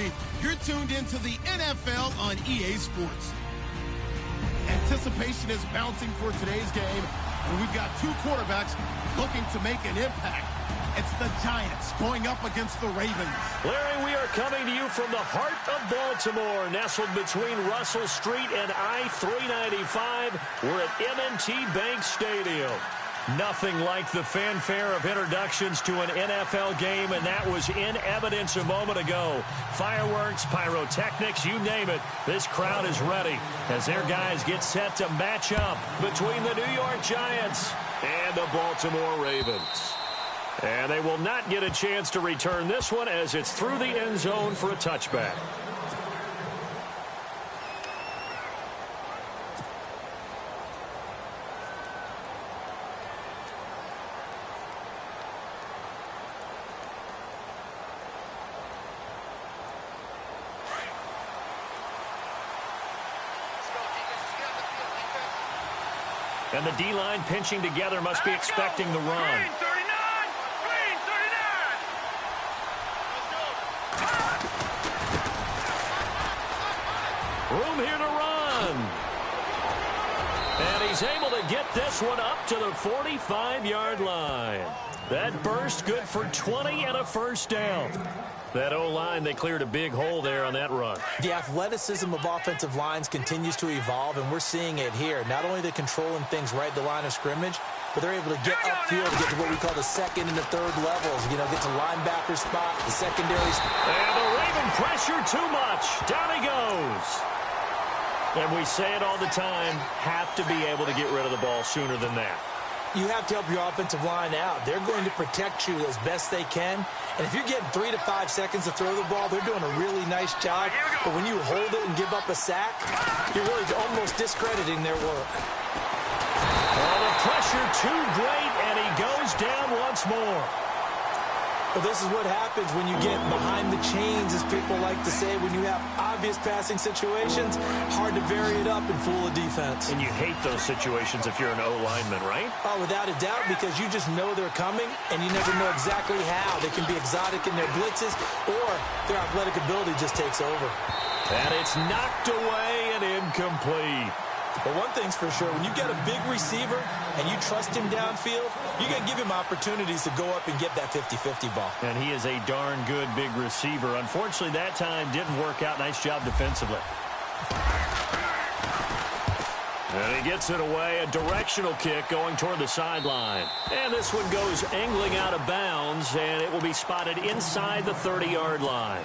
everybody. You're tuned into the NFL on EA Sports. Anticipation is bouncing for today's game, and we've got two quarterbacks looking to make an impact. It's the Giants going up against the Ravens. Larry, we are coming to you from the heart of Baltimore, nestled between Russell Street and I-395. We're at M&T Bank Stadium. Nothing like the fanfare of introductions to an NFL game, and that was in evidence a moment ago. Fireworks, pyrotechnics, you name it. This crowd is ready as their guys get set to match up between the New York Giants and the Baltimore Ravens. And they will not get a chance to return this one as it's through the end zone for a touchback. And the D-line pinching together must be expecting the run. Room here to run. And he's able to get this one up to the 45-yard line. That burst good for 20 and a first down. That O-line, they cleared a big hole there on that run. The athleticism of offensive lines continues to evolve, and we're seeing it here. Not only are they controlling things right at the line of scrimmage, but they're able to get upfield to get to what we call the second and the third levels. You know, get to linebacker spot, the secondary spot. And the Raven pressure too much. Down he goes. And we say it all the time, have to be able to get rid of the ball sooner than that. You have to help your offensive line out. They're going to protect you as best they can. And if you're getting 3 to 5 seconds to throw the ball, they're doing a really nice job. But when you hold it and give up a sack, you're really almost discrediting their work. Oh, the pressure too great, and he goes down once more. Well, this is what happens when you get behind the chains, as people like to say. When you have obvious passing situations, hard to vary it up and fool a defense. And you hate those situations if you're an O-lineman, right? Oh, without a doubt, because you just know they're coming, and you never know exactly how. They can be exotic in their blitzes, or their athletic ability just takes over. And it's knocked away and incomplete. But one thing's for sure, when you get a big receiver and you trust him downfield, you're going to give him opportunities to go up and get that 50-50 ball. And he is a darn good big receiver. Unfortunately, that time didn't work out. Nice job defensively. And he gets it away, a directional kick going toward the sideline. And this one goes angling out of bounds, and it will be spotted inside the 30-yard line.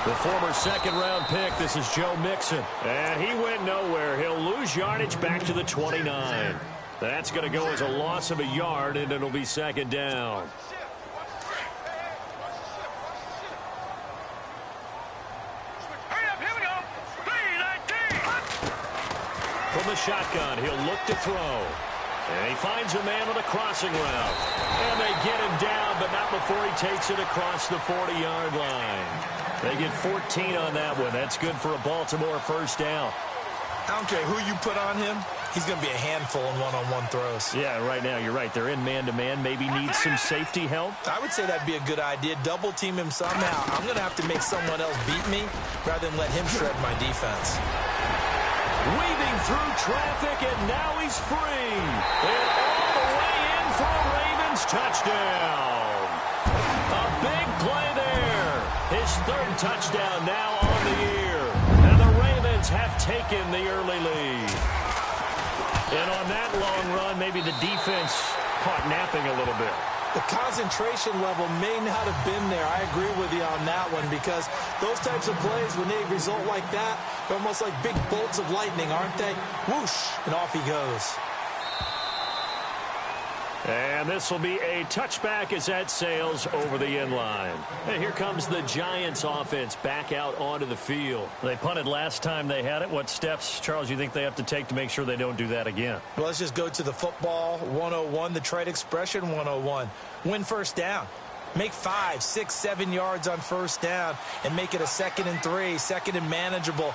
The former second-round pick, this is Joe Mixon. And he went nowhere. He'll lose yardage back to the 29. That's going to go as a loss of a yard, and it'll be second down. From the shotgun, he'll look to throw. And he finds a man on a crossing route. And they get him down, but not before he takes it across the 40-yard line. They get 14 on that one. That's good for a Baltimore first down. I don't care who you put on him. He's going to be a handful in one-on-one throws. Yeah, right now, you're right. They're in man-to-man. Maybe needs some safety help. I would say that'd be a good idea. Double team him somehow. I'm going to have to make someone else beat me rather than let him shred my defense. Weaving through traffic, and now he's free. And all the way in for a Ravens touchdown. A big play there. His third touchdown now on the year. And the Ravens have taken the early lead. And on that long run, maybe the defense caught napping a little bit. The concentration level may not have been there. I agree with you on that one, because those types of plays, when they result like that, they're almost like big bolts of lightning, aren't they? Whoosh, and off he goes. And this will be a touchback as that sails over the end line. And here comes the Giants offense back out onto the field. They punted last time they had it. What steps, Charles, you think they have to take to make sure they don't do that again? Well, let's just go to the football 101, the trade expression 101. Win first down. Make 5, 6, 7 yards on first down and make it a 2nd and 3, 2nd and manageable.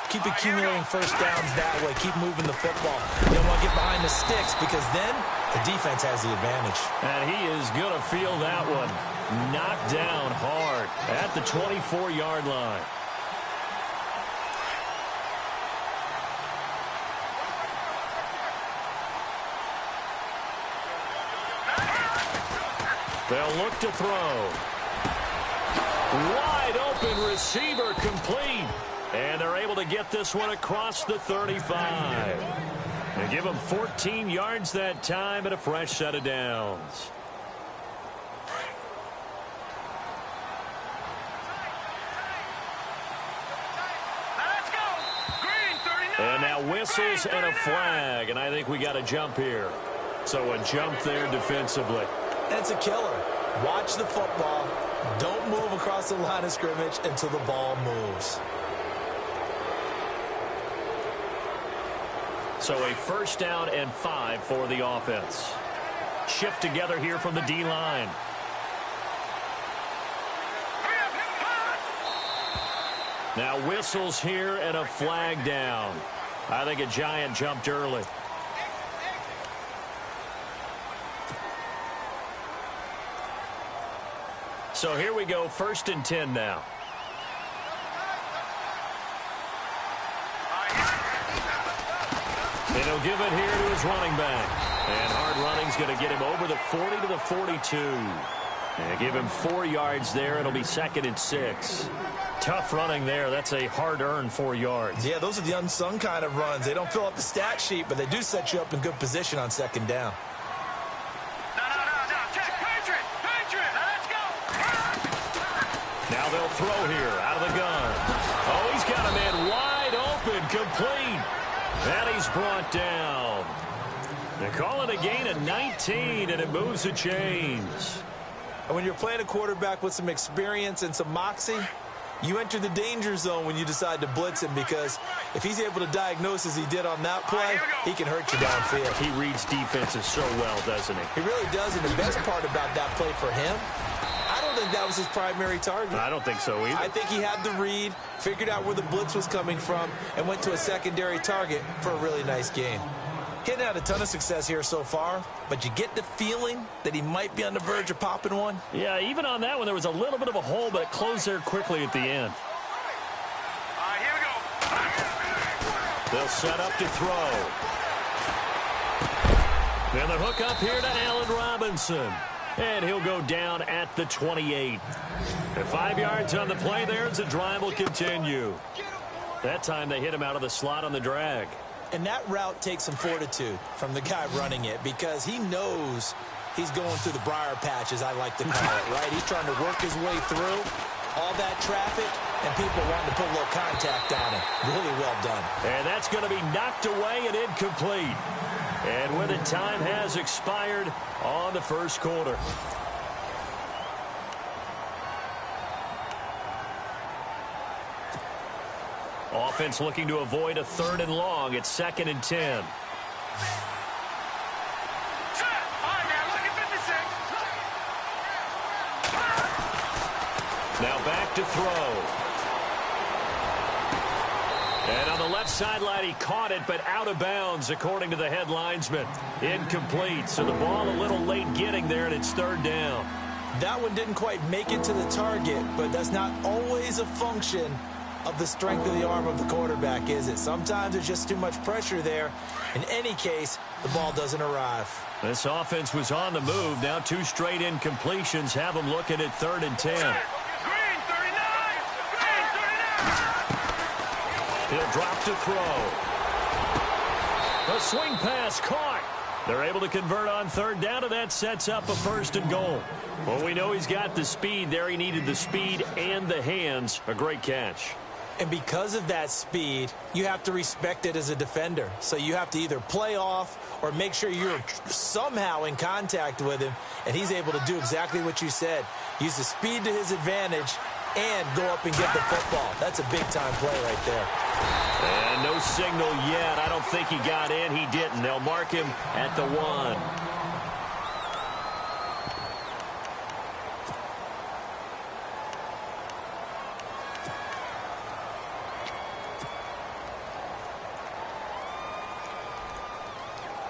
Keep accumulating first downs that way. Keep moving the football. You don't want to get behind the sticks because then the defense has the advantage. And he is going to feel that one. Knocked down hard at the 24-yard line. They'll look to throw. Wide open receiver complete. And they're able to get this one across the 35. They give him 14 yards that time and a fresh set of downs. Let's go. Green 39. And now whistles and a flag. And I think we got a jump here. So a jump there defensively. It's a killer. Watch the football. Don't move across the line of scrimmage until the ball moves. So a first down and 5 for the offense. Shift together here from the D-line. Now whistles here and a flag down. I think a Giant jumped early. So here we go, 1st and 10 now. And he'll give it here to his running back. And hard running's going to get him over the 40 to the 42. And give him 4 yards there. It'll be 2nd and 6. Tough running there. That's a hard-earned 4 yards. Yeah, those are the unsung kind of runs. They don't fill up the stat sheet, but they do set you up in good position on 2nd down. Now they'll throw here out of the gun. Oh, he's got a man wide open, complete. And he's brought down. They call it a gain of 19, and it moves the chains. And when you're playing a quarterback with some experience and some moxie, you enter the danger zone when you decide to blitz him, because if he's able to diagnose as he did on that play, he can hurt you downfield. He reads defenses so well, doesn't he? He really does, and the best part about that play for him, I don't think that was his primary target. I don't think so either. I think he had the read, figured out where the blitz was coming from, and went to a secondary target for a really nice game. He hadn't had a ton of success here so far, but you get the feeling that he might be on the verge of popping one. Yeah, even on that one, there was a little bit of a hole, but it closed there quickly at the end. Here we go. They'll set up to throw. And the hook up here to Allen Robinson. And he'll go down at the 28. And 5 yards on the play there as the drive will continue. That time they hit him out of the slot on the drag. And that route takes some fortitude from the guy running it, because he knows he's going through the briar patch, as I like to call it, right? He's trying to work his way through all that traffic, and people wanting to put a little contact on him. Really well done. And that's going to be knocked away and incomplete. And with it, time has expired on the first quarter. Offense looking to avoid a 3rd and long. It's 2nd and 10. Now back to throw. And on the left sideline, he caught it, but out of bounds, according to the head linesman. Incomplete, so the ball a little late getting there, and it's 3rd down. That one didn't quite make it to the target, but that's not always a function of the strength of the arm of the quarterback, is it? Sometimes there's just too much pressure there. In any case, the ball doesn't arrive. This offense was on the move. Now 2 straight incompletions have them looking at 3rd and 10. Green 39. He'll drop to throw. A swing pass caught. They're able to convert on 3rd down, and that sets up a 1st and goal. Well, we know he's got the speed there. He needed the speed and the hands. A great catch. And because of that speed, you have to respect it as a defender. So you have to either play off or make sure you're somehow in contact with him, and he's able to do exactly what you said. Use the speed to his advantage and go up and get the football. That's a big-time play right there. And no signal yet. I don't think he got in. He didn't. They'll mark him at the 1.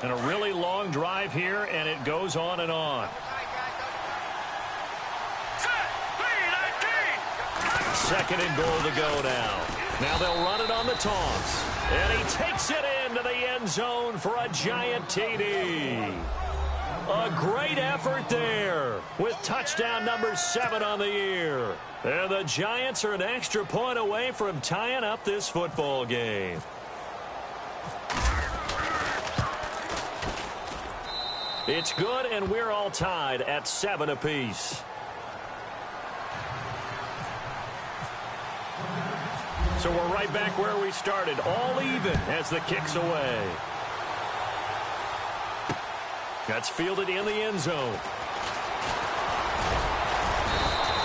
And a really long drive here, and it goes on and on. Second and goal to go now. Now they'll run it on the toss. And he takes it into the end zone for a giant TD. A great effort there with touchdown number 7 on the year. And the Giants are an extra point away from tying up this football game. It's good, and we're all tied at 7 apiece. So we're right back where we started, all even as the kick's away. That's fielded in the end zone.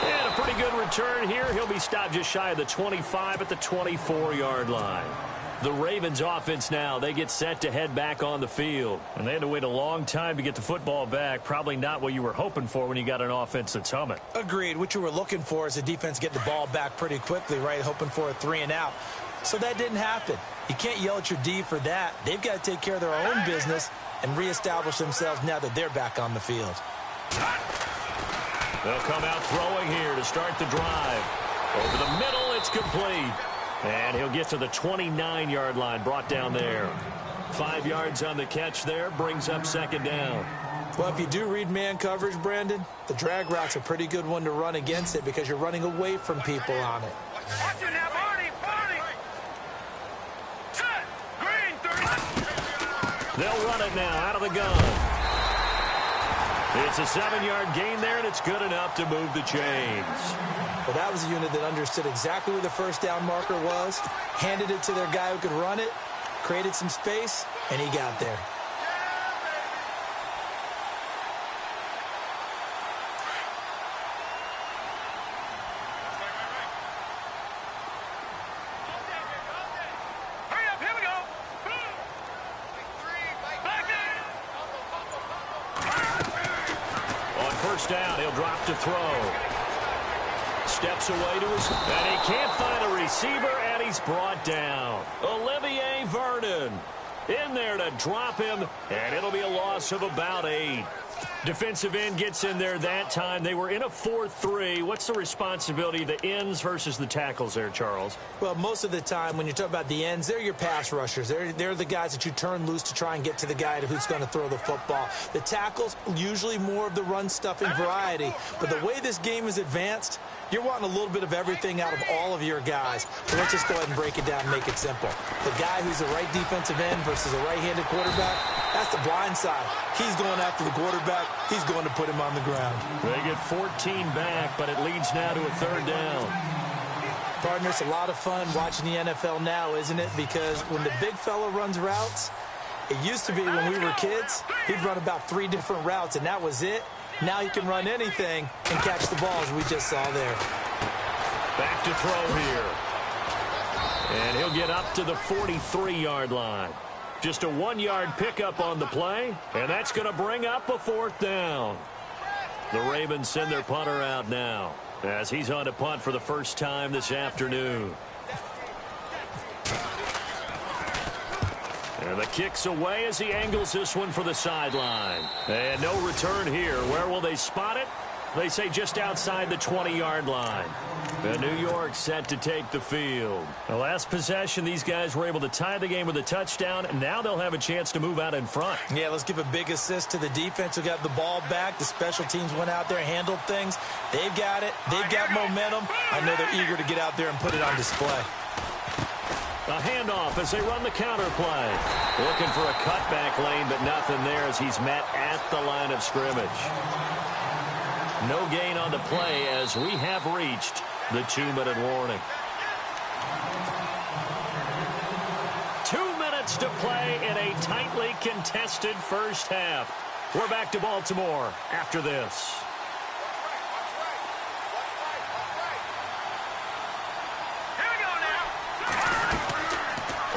And a pretty good return here. He'll be stopped just shy of the 25 at the 24-yard line. The Ravens offense now, they get set to head back on the field. And they had to wait a long time to get the football back. Probably not what you were hoping for when you got an offense that's humming. Agreed. What you were looking for is the defense get the ball back pretty quickly, right? Hoping for a 3 and out. So that didn't happen. You can't yell at your D for that. They've got to take care of their own business and reestablish themselves now that they're back on the field. They'll come out throwing here to start the drive. Over the middle, it's complete. And he'll get to the 29-yard line, brought down there. 5 yards on the catch there, brings up second down. Well, if you do read man coverage, Brandon, the drag route's a pretty good one to run against it because you're running away from people on it. Watch it now, Barney! Set! Green, 30. They'll run it now out of the gun. It's a 7-yard gain there, and it's good enough to move the chains. Well, that was a unit that understood exactly where the first down marker was, handed it to their guy who could run it, created some space, and he got there. Hurry up, here we go! On first down, he'll drop to throw. Steps away to his, and he can't find a receiver, and he's brought down. Olivier Vernon in there to drop him, and it'll be a loss of about 8. Defensive end gets in there that time. They were in a 4-3. What's the responsibility of the ends versus the tackles there, Charles? Well, most of the time when you talk about the ends, they're your pass rushers. They're the guys that you turn loose to try and get to the guy who's going to throw the football. The tackles, usually more of the run-stuffing variety. But the way this game is advanced, you're wanting a little bit of everything out of all of your guys. So let's just go ahead and break it down and make it simple. The guy who's the right defensive end versus a right-handed quarterback, that's the blind side. He's going after the quarterback. He's going to put him on the ground. They get 14 back, but it leads now to a third down. Partner, it's a lot of fun watching the NFL now, isn't it? Because when the big fella runs routes, it used to be when we were kids, he'd run about 3 different routes, and that was it. Now he can run anything and catch the balls we just saw there. Back to throw here. And he'll get up to the 43-yard line. Just a 1-yard pickup on the play, and that's going to bring up a fourth down. The Ravens send their punter out now as he's on to punt for the first time this afternoon. And the kick's away as he angles this one for the sideline. And no return here. Where will they spot it? They say just outside the 20-yard line. And New York set to take the field. The last possession, these guys were able to tie the game with a touchdown, and now they'll have a chance to move out in front. Yeah, let's give a big assist to the defense who got the ball back. The special teams went out there, handled things. They've got it. They've got momentum. I know they're eager to get out there and put it on display. A handoff as they run the counter play. Looking for a cutback lane, but nothing there as he's met at the line of scrimmage. No gain on the play as we have reached the 2-minute warning. 2 minutes to play in a tightly contested first half. We're back to Baltimore after this. Here we go now.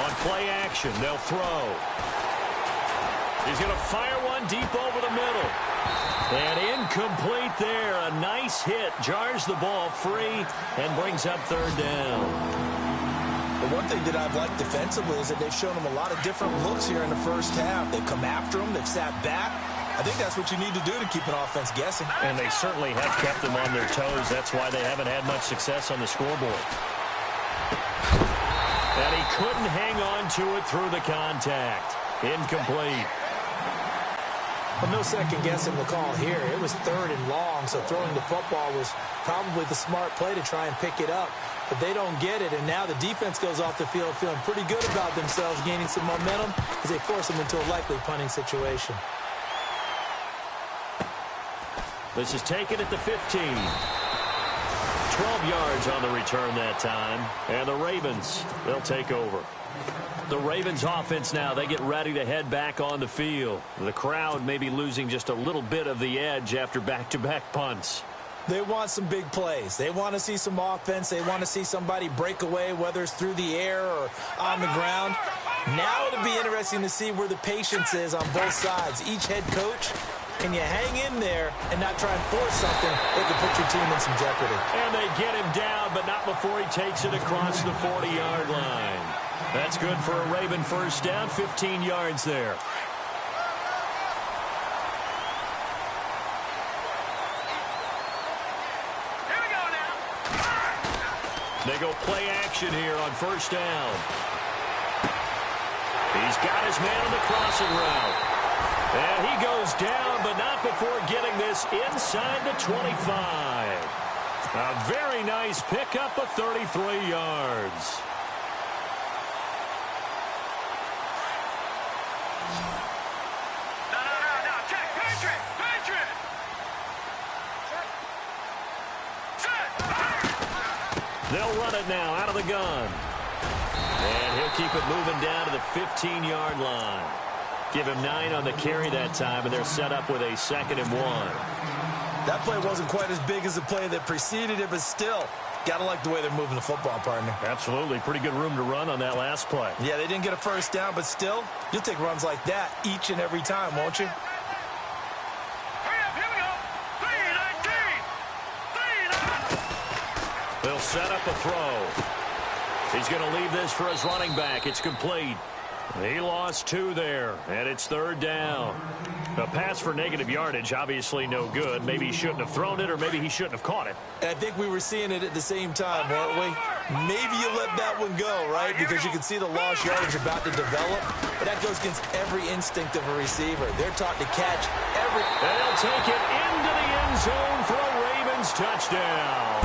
On play action, they'll throw. He's going to fire one deep over the middle. And incomplete there. A nice hit. Jars the ball free and brings up third down. The one thing that I've liked defensively is that they've shown them a lot of different looks here in the first half. They've come after them. They've sat back. I think that's what you need to do to keep an offense guessing. And they certainly have kept them on their toes. That's why they haven't had much success on the scoreboard. And he couldn't hang on to it through the contact. Incomplete. Well, no second guessing the call here. It was 3rd and long, so throwing the football was probably the smart play to try and pick it up. But they don't get it, and now the defense goes off the field feeling pretty good about themselves, gaining some momentum as they force them into a likely punting situation. This is taken at the 15. 12 yards on the return that time. And the Ravens, they'll take over. The Ravens offense now, they get ready to head back on the field. The crowd may be losing just a little bit of the edge after back-to-back punts. They want some big plays. They want to see some offense. They want to see somebody break away, whether it's through the air or on the ground. Now it'll be interesting to see where the patience is on both sides. Each head coach, can you hang in there and not try and force something that could put your team in some jeopardy? And they get him down, but not before he takes it across the 40-yard line. That's good for a Raven first down, 15 yards there. Here we go now. They go play action here on first down. He's got his man on the crossing route. And he goes down, but not before getting this inside the 25. A very nice pickup of 33 yards. No. Check. Patriot. Set. They'll run it now out of the gun. And he'll keep it moving down to the 15-yard line. Give him 9 on the carry that time, and they're set up with a 2nd and 1. That play wasn't quite as big as the play that preceded it, but still, got to like the way they're moving the football, partner. Absolutely. Pretty good room to run on that last play. Yeah, they didn't get a first down, but still, you'll take runs like that each and every time, won't you? Hurry up. Here we go. 3-19. They'll set up a throw. He's going to leave this for his running back. It's complete. He lost 2 there, and it's 3rd down. A pass for negative yardage, obviously no good. Maybe he shouldn't have thrown it, or maybe he shouldn't have caught it. And I think we were seeing it at the same time, weren't we? Maybe you let that one go, right? Because you can see the lost yardage about to develop. But that goes against every instinct of a receiver. They're taught to catch every... And they'll take it into the end zone for a Ravens touchdown.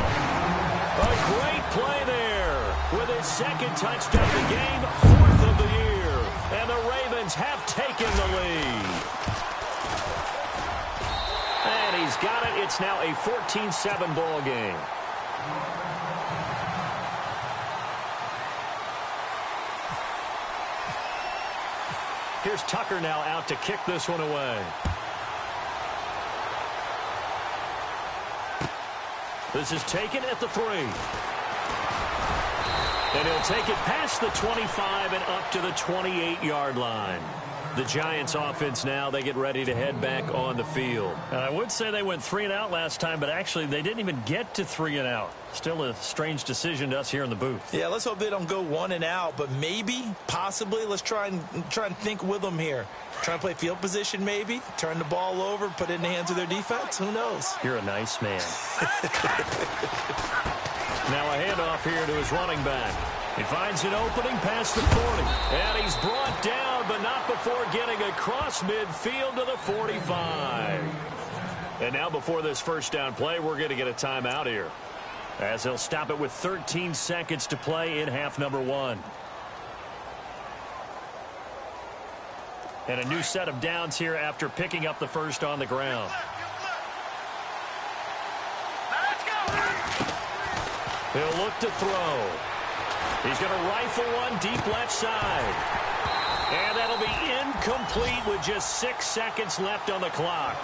A great play there with his 2nd touchdown of the game, 4th of the year. And the Ravens have taken the lead. And he's got it. It's now a 14-7 ball game. Here's Tucker now out to kick this one away. This is taken at the 3. And he'll take it past the 25 and up to the 28-yard line. The Giants offense now, they get ready to head back on the field. And I would say they went 3 and out last time, but actually they didn't even get to 3 and out. Still a strange decision to us here in the booth. Yeah, let's hope they don't go 1 and out, but maybe, possibly, let's try and think with them here. Try and play field position maybe, turn the ball over, put it in the hands of their defense. Who knows? You're a nice man. Now a handoff here to his running back. He finds an opening past the 40. And he's brought down, but not before getting across midfield to the 45. And now before this first down play, we're going to get a timeout here, as they'll stop it with 13 seconds to play in half number 1. And a new set of downs here after picking up the first on the ground. He'll look to throw. He's going to rifle one deep left side. And that'll be incomplete with just 6 seconds left on the clock.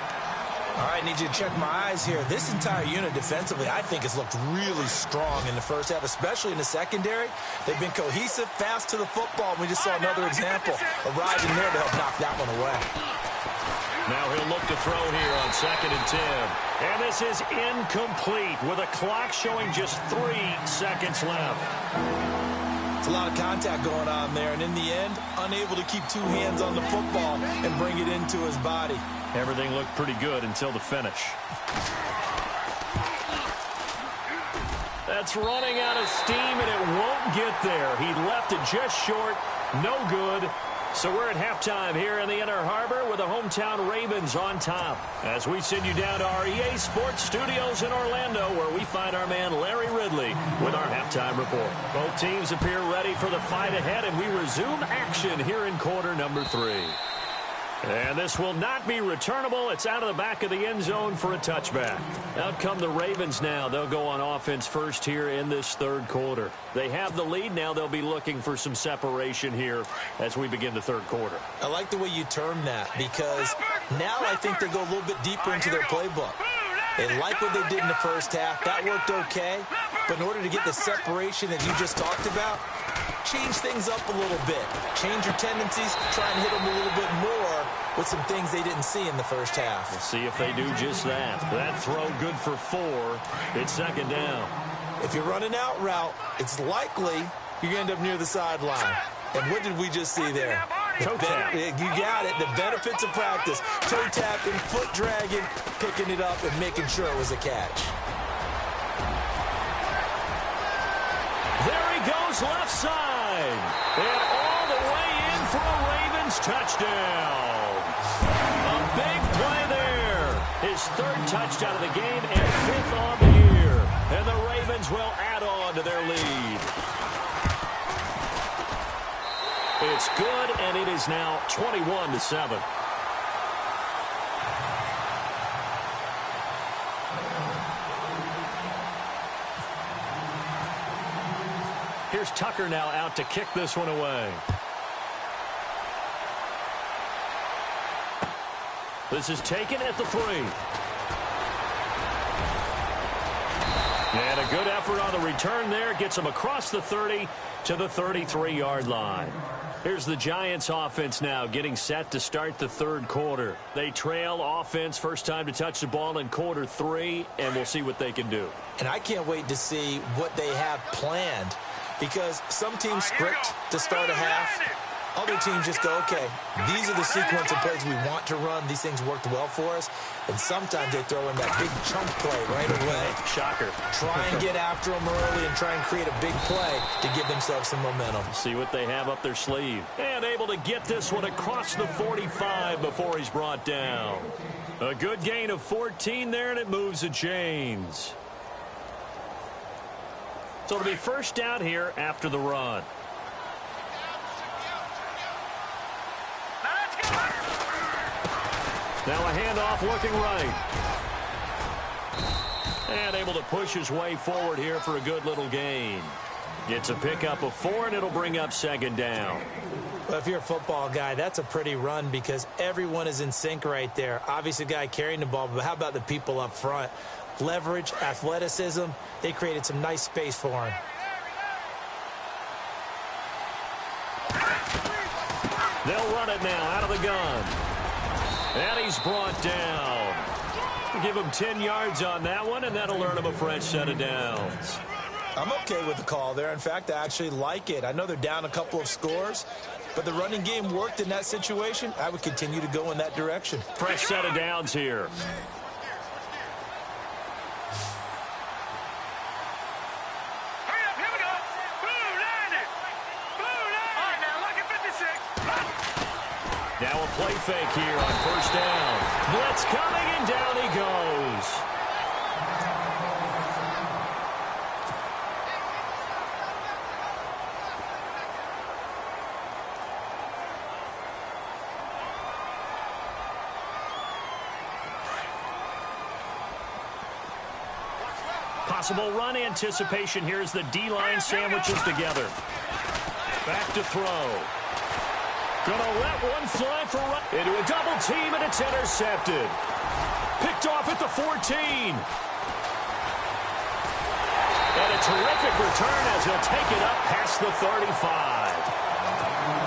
All right, need you to check my eyes here. This entire unit defensively, I think, has looked really strong in the first half, especially in the secondary. They've been cohesive, fast to the football. We just saw another example arriving there to help knock that one away. Now he'll look to throw here on 2nd and 10. And this is incomplete with a clock showing just 3 seconds left. A lot of contact going on there, and in the end, unable to keep two hands on the football and bring it into his body. Everything looked pretty good until the finish. That's running out of steam, and it won't get there. He left it just short. No good. So we're at halftime here in the Inner Harbor with the hometown Ravens on top. As we send you down to our EA Sports Studios in Orlando, where we find our man Larry Ridley with our halftime report. Both teams appear ready for the fight ahead, and we resume action here in quarter number 3. And this will not be returnable. It's out of the back of the end zone for a touchback. Out come the Ravens now. They'll go on offense first here in this third quarter. They have the lead. Now they'll be looking for some separation here as we begin the third quarter. I like the way you term that, because now I think they go a little bit deeper into their playbook. They like what they did in the first half. That worked okay. But in order to get the separation that you just talked about, change things up a little bit. Change your tendencies. Try and hit them a little bit more with some things they didn't see in the first half. We'll see if they do just that. That throw good for 4. It's second down. If you're running out route, it's likely you're going to end up near the sideline. And what did we just see there? Toe tap. You got it. The benefits of practice. Toe tapping, foot dragging, picking it up, and making sure it was a catch. There he goes left side. And all the way in for a Ravens touchdown. A big play there. His 3rd touchdown of the game and 5th on the year. And the Ravens will add on to their lead. It's good, and it is now 21-7. Here's Tucker now out to kick this one away. This is taken at the 3. And a good effort on the return there. Gets him across the 30 to the 33-yard line. Here's the Giants offense now getting set to start the third quarter. They trail offense, first time to touch the ball in quarter 3, and we'll see what they can do. And I can't wait to see what they have planned, because some teams script to start a half. Other teams just go, okay, these are the sequence of plays we want to run. These things worked well for us. And sometimes they throw in that big chunk play right away. Shocker. Try and get after them early and try and create a big play to give themselves some momentum. See what they have up their sleeve. And able to get this one across the 45 before he's brought down. A good gain of 14 there, and it moves the chains. So it'll be first down here after the run. Now a handoff looking right. And able to push his way forward here for a good little gain. Gets a pickup of 4, and it'll bring up second down. Well, if you're a football guy, that's a pretty run because everyone is in sync right there. Obviously, the guy carrying the ball, but how about the people up front? Leverage, athleticism, they created some nice space for him. They'll run it now out of the gun. And he's brought down. Give him 10 yards on that one, and that'll earn him a fresh set of downs. I'm okay with the call there. In fact, I actually like it. I know they're down a couple of scores, but the running game worked in that situation. I would continue to go in that direction. Fresh set of downs here. Now a play fake here on first down. Blitz coming, and down he goes. Possible run anticipation here as the D-line sandwiches together. Back to throw. Gonna let one fly for into a double team, and it's intercepted. Picked off at the 14. And a terrific return as he'll take it up past the 35.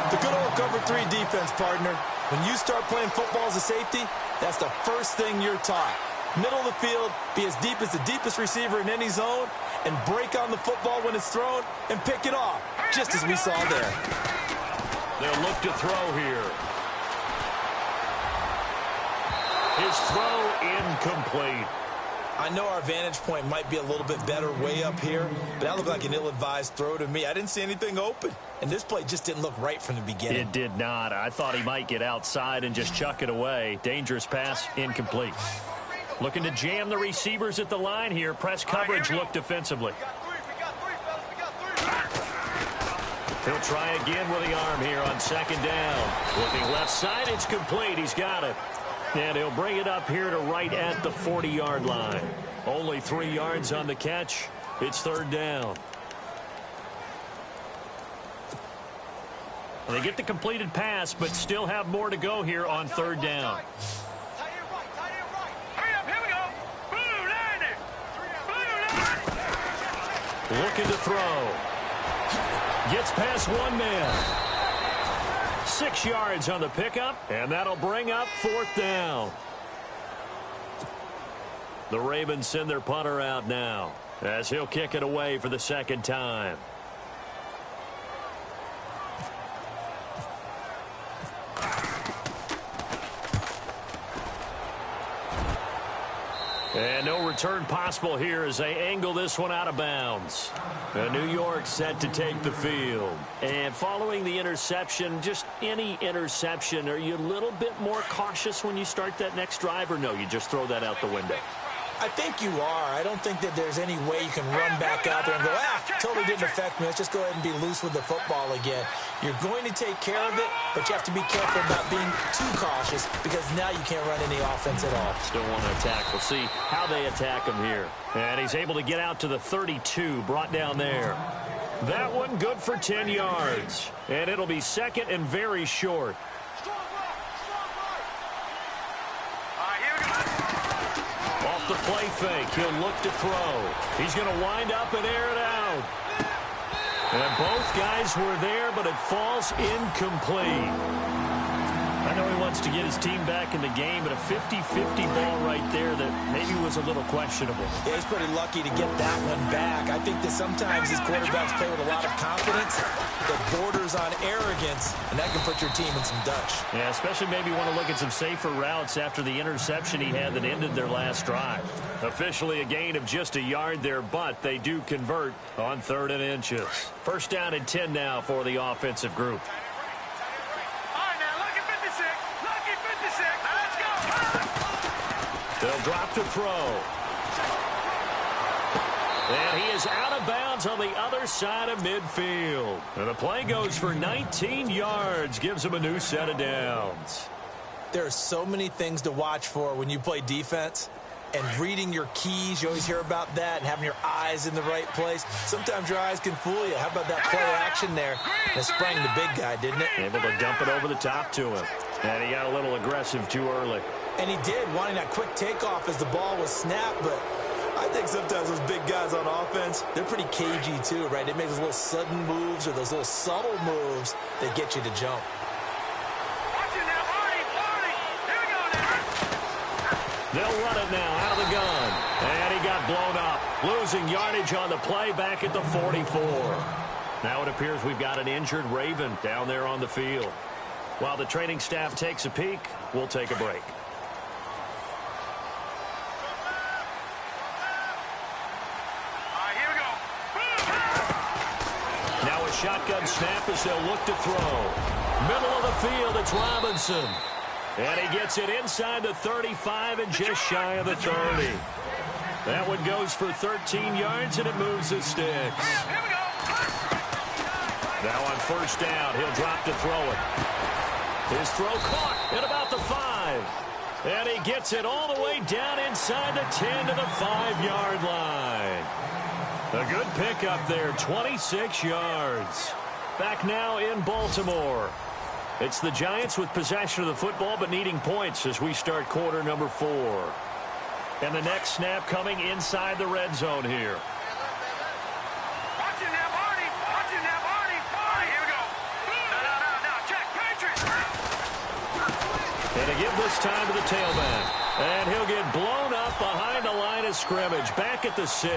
The good old cover 3 defense, partner. When you start playing football as a safety, that's the first thing you're taught. Middle of the field, be as deep as the deepest receiver in any zone, and break on the football when it's thrown and pick it off. just as we saw there. They'll look to throw here. His throw incomplete. I know our vantage point might be a little bit better way up here, but that looked like an ill-advised throw to me. I didn't see anything open, and this play just didn't look right from the beginning. It did not. I thought he might get outside and just chuck it away. Dangerous pass, incomplete. Looking to jam the receivers at the line here. Press coverage look defensively. He'll try again with the arm here on second down. Looking left side, it's complete. He's got it. And he'll bring it up here to right at the 40-yard line. Only 3 yards on the catch. It's third down. They get the completed pass, but still have more to go here on third down. Hurry up, here we go. Blue line it. Blue line. Looking to throw. Gets past one man. 6 yards on the pickup, and that'll bring up fourth down. The Ravens send their punter out now as he'll kick it away for the second time. And no return possible here as they angle this one out of bounds. New York set to take the field. And following the interception, just any interception, are you a little bit more cautious when you start that next drive, or no, you just throw that out the window? I think you are. I don't think that there's any way you can run back out there and go, totally didn't affect me. Let's just go ahead and be loose with the football again. You're going to take care of it, but you have to be careful about being too cautious because now you can't run any offense at all. Still want to attack. We'll see how they attack him here. And he's able to get out to the 32, brought down there. That one good for 10 yards. And it'll be second and very short. The play fake. He'll look to throw. He's going to wind up and air it out. And both guys were there, but it falls incomplete. I know he wants to get his team back in the game, but a 50-50 ball right there that maybe was a little questionable. Yeah, he's pretty lucky to get that one back. I think that sometimes these quarterbacks play with a lot of confidence that borders on arrogance, and that can put your team in some Dutch. Yeah, especially maybe want to look at some safer routes after the interception he had that ended their last drive. Officially a gain of just a yard there, but they do convert on 3rd and inches. First down and 10 now for the offensive group. They'll drop to throw. And he is out of bounds on the other side of midfield. And the play goes for 19 yards, gives him a new set of downs. There are so many things to watch for when you play defense. And reading your keys, you always hear about that, and having your eyes in the right place. Sometimes your eyes can fool you. How about that play action there? And it sprang the big guy, didn't it? Able to dump it over the top to him. And he got a little aggressive too early. And he did, wanting that quick takeoff as the ball was snapped. But I think sometimes those big guys on offense, they're pretty cagey too, right? They make those little sudden moves or those little subtle moves that get you to jump. They'll run it now out of the gun. And he got blown up. Losing yardage on the play back at the 44. Now it appears we've got an injured Raven down there on the field. While the training staff takes a peek, we'll take a break. Now a shotgun snap as they'll look to throw. Middle of the field, it's Robinson. And he gets it inside the 35 and just shy of the 30. That one goes for 13 yards, and it moves the sticks. Now on first down, he'll drop to throw it. His throw caught at about the 5. And he gets it all the way down inside the 10 to the 5-yard line. A good pickup there, 26 yards. Back now in Baltimore. It's the Giants with possession of the football but needing points as we start quarter number 4. And the next snap coming inside the red zone here. Watch it now, Barney. Watch it now, Barney. Barney, here we go. No, check, Patrick. And to give this time to the tailback. And he'll get blown up behind the line of scrimmage. Back at the 6.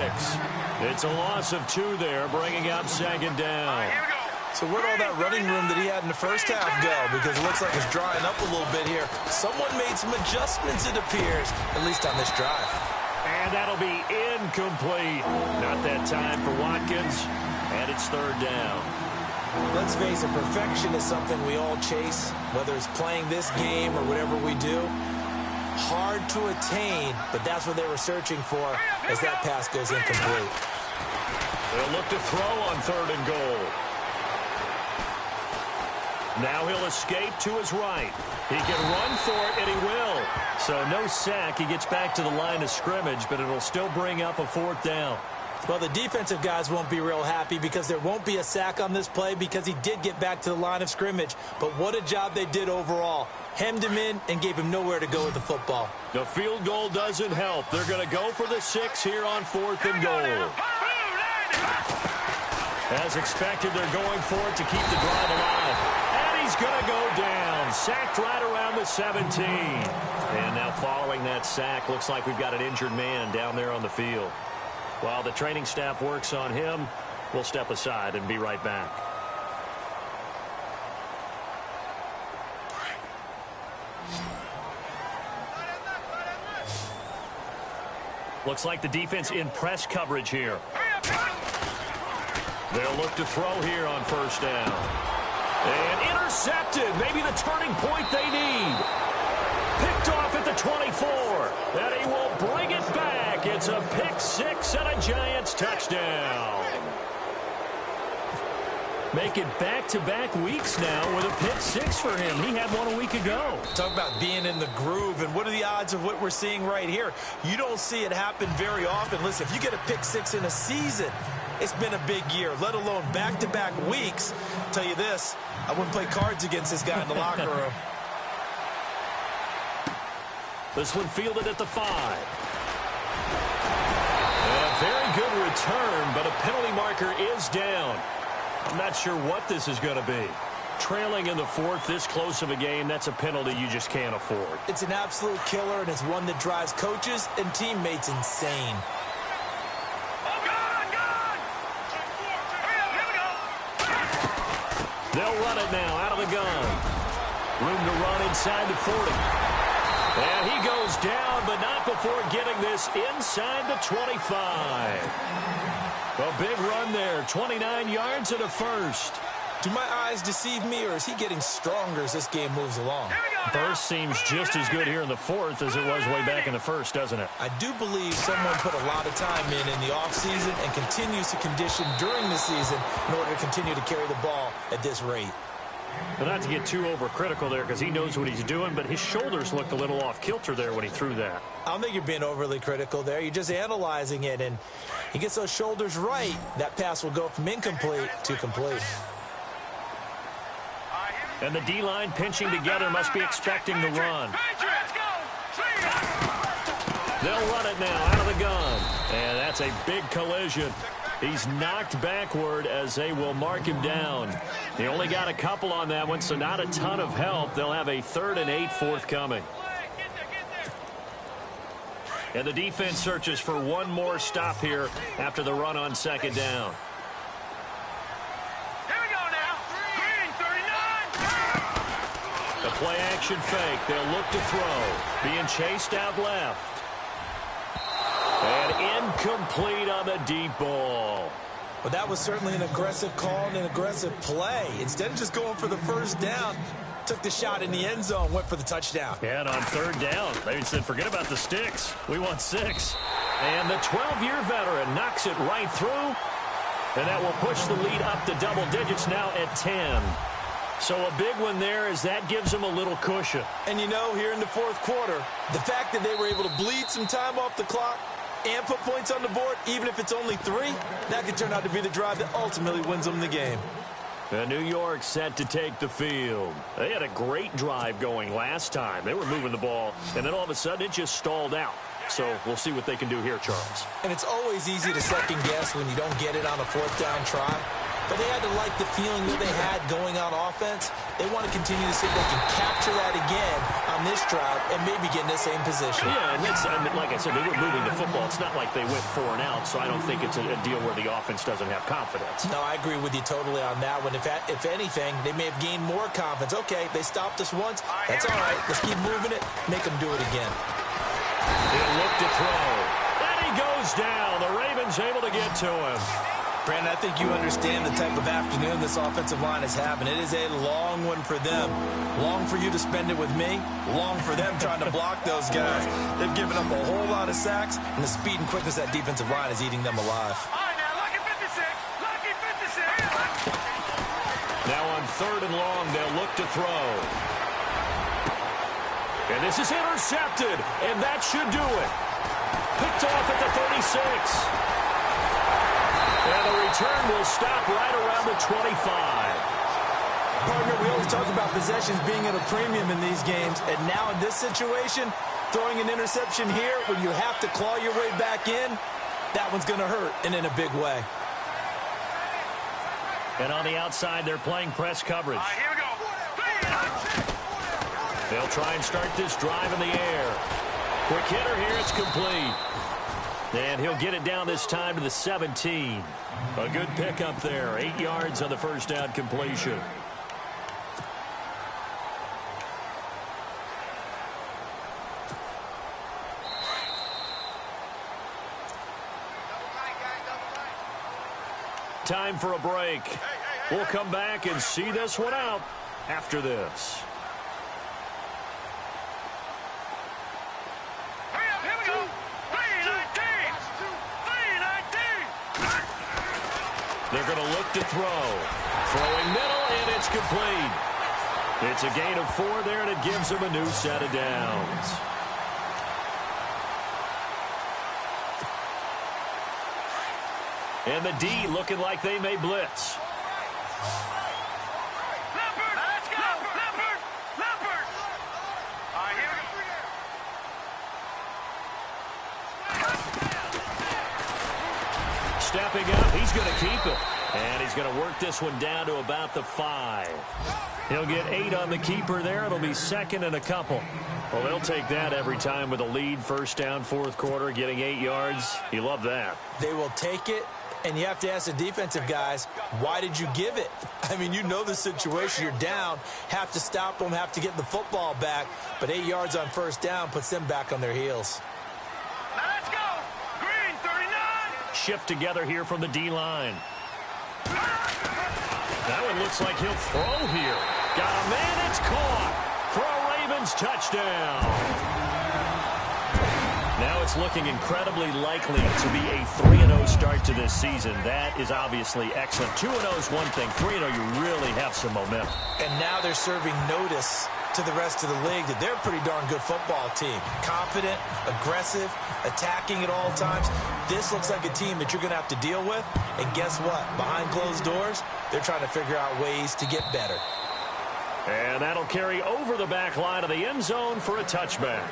It's a loss of 2 there, bringing up second down. Here we go. So where'd all that running room that he had in the first half go? Because it looks like it's drying up a little bit here. Someone made some adjustments, it appears, at least on this drive. And that'll be incomplete. Not that time for Watkins, and it's third down. Let's face it, perfection is something we all chase, whether it's playing this game or whatever we do. Hard to attain, but that's what they were searching for as that pass goes incomplete. They'll look to throw on third and goal. Now he'll escape to his right. He can run for it, and he will. So no sack. He gets back to the line of scrimmage, but it'll still bring up a fourth down. Well, the defensive guys won't be real happy because there won't be a sack on this play because he did get back to the line of scrimmage. But what a job they did overall. Hemmed him in and gave him nowhere to go with the football. The field goal doesn't help. They're going to go for the 6 here on fourth and goal. As expected, they're going for it to keep the drive alive. And he's going to go down. Sacked right around the 17. And now following that sack, looks like we've got an injured man down there on the field. While the training staff works on him, we'll step aside and be right back. Looks like the defense in press coverage here. They'll look to throw here on first down. And intercepted. Maybe the turning point they need. Picked off at the 24. And he will bring it back. It's a pick 6 and a Giants touchdown. Make it back-to-back weeks now with a pick 6 for him. He had one a week ago. Talk about being in the groove, and what are the odds of what we're seeing right here? You don't see it happen very often. Listen, if you get a pick 6 in a season, it's been a big year, let alone back-to-back weeks. I'll tell you this, I wouldn't play cards against this guy in the locker room. This one fielded at the 5. And a very good return, but a penalty marker is down. I'm not sure what this is going to be. Trailing in the 4th, this close of a game, that's a penalty you just can't afford. It's an absolute killer, and it's one that drives coaches and teammates insane. They'll run it now out of the gun. Room to run inside the 40. And he goes down, but not before getting this inside the 25. A big run there, 29 yards and a first. Do my eyes deceive me, or is he getting stronger as this game moves along? Burst seems just as good here in the 4th as it was way back in the 1st, doesn't it? I do believe someone put a lot of time in the offseason and continues to condition during the season in order to continue to carry the ball at this rate. But not to get too overcritical there because he knows what he's doing, but his shoulders looked a little off kilter there when he threw that. I don't think you're being overly critical there. You're just analyzing it, and he gets those shoulders right. That pass will go from incomplete to complete. And the D-line pinching together must be expecting the run. They'll run it now out of the gun. And that's a big collision. He's knocked backward as they will mark him down. He only got a couple on that one, so not a ton of help. They'll have a 3rd and 8 forthcoming. And the defense searches for one more stop here after the run on 2nd down. The play action fake. They'll look to throw. Being chased out left. And incomplete on the deep ball. Well, that was certainly an aggressive call and an aggressive play. Instead of just going for the first down, took the shot in the end zone, went for the touchdown. Yeah, and on 3rd down, they said, forget about the sticks. We want 6. And the 12-year veteran knocks it right through. And that will push the lead up to double digits now at 10. So a big one there as that gives them a little cushion. And you know, here in the 4th quarter, the fact that they were able to bleed some time off the clock and put points on the board, even if it's only 3, that could turn out to be the drive that ultimately wins them the game. And New York set to take the field. They had a great drive going last time. They were moving the ball, and then all of a sudden it just stalled out. So we'll see what they can do here, Charles. And it's always easy to second guess when you don't get it on a 4th down try. but they had to like the feeling that they had going on offense. They want to continue to see if they can capture that again on this drive and maybe get in the same position. Yeah, and that's, I mean, like I said, they were moving the football. It's not like they went 4 and out, so I don't think it's a deal where the offense doesn't have confidence. No, I agree with you totally on that one. If anything, they may have gained more confidence. Okay, they stopped us once. That's all right. Let's keep moving it. Make them do it again. He'll look to throw. And he goes down. The Ravens able to get to him. Brandon, I think you understand the type of afternoon this offensive line is having. It is a long one for them. Long for you to spend it with me. Long for them trying to block those guys. They've given up a whole lot of sacks, and the speed and quickness of that defensive line is eating them alive. All right, now, lucky 56. Lucky 56. Now on 3rd and long, they'll look to throw. And this is intercepted, and that should do it. Picked off at the 36. And the return will stop right around the 25. Partner, we always talk about possessions being at a premium in these games, and now in this situation, throwing an interception here when you have to claw your way back in, that one's going to hurt, and in a big way. And on the outside, they're playing press coverage. All right, here we go. They'll try and start this drive in the air. Quick hitter here, it's complete. And he'll get it down this time to the 17. A good pickup there. 8 yards on the first down completion. Time for a break. We'll come back and see this one out after this. Hurry up, here we go. 3-19. 3-19. They're going to look to throw. Throwing middle, and it's complete. It's a gain of 4 there, and it gives them a new set of downs. And the D looking like they may blitz. Leopard, let's go. Leopard, Leopard. All right, here we go. Stepping up, he's going to keep it. And he's going to work this one down to about the 5. He'll get 8 on the keeper there. It'll be 2nd and a couple. Well, they'll take that every time with a lead. First down, 4th quarter, getting 8 yards. You love that. They will take it, and you have to ask the defensive guys, why did you give it? I mean, you know the situation. You're down, have to stop them, have to get the football back. But 8 yards on first down puts them back on their heels. Now let's go. Green, 39. Shift together here from the D-line. That one looks like he'll throw here. Got a man, it's caught for a Ravens touchdown. Now it's looking incredibly likely to be a 3-0 start to this season. That is obviously excellent. 2-0 is one thing. 3-0, you really have some momentum. And now they're serving notice to the rest of the league that they're a pretty darn good football team. Confident, aggressive, attacking at all times. This looks like a team that you're going to have to deal with. And guess what? Behind closed doors, they're trying to figure out ways to get better. And that'll carry over the back line of the end zone for a touchback.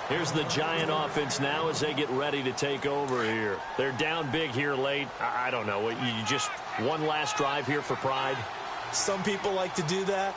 Here's the Giant offense now as they get ready to take over here. They're down big here late. I don't know. You just one last drive here for pride? Some people like to do that.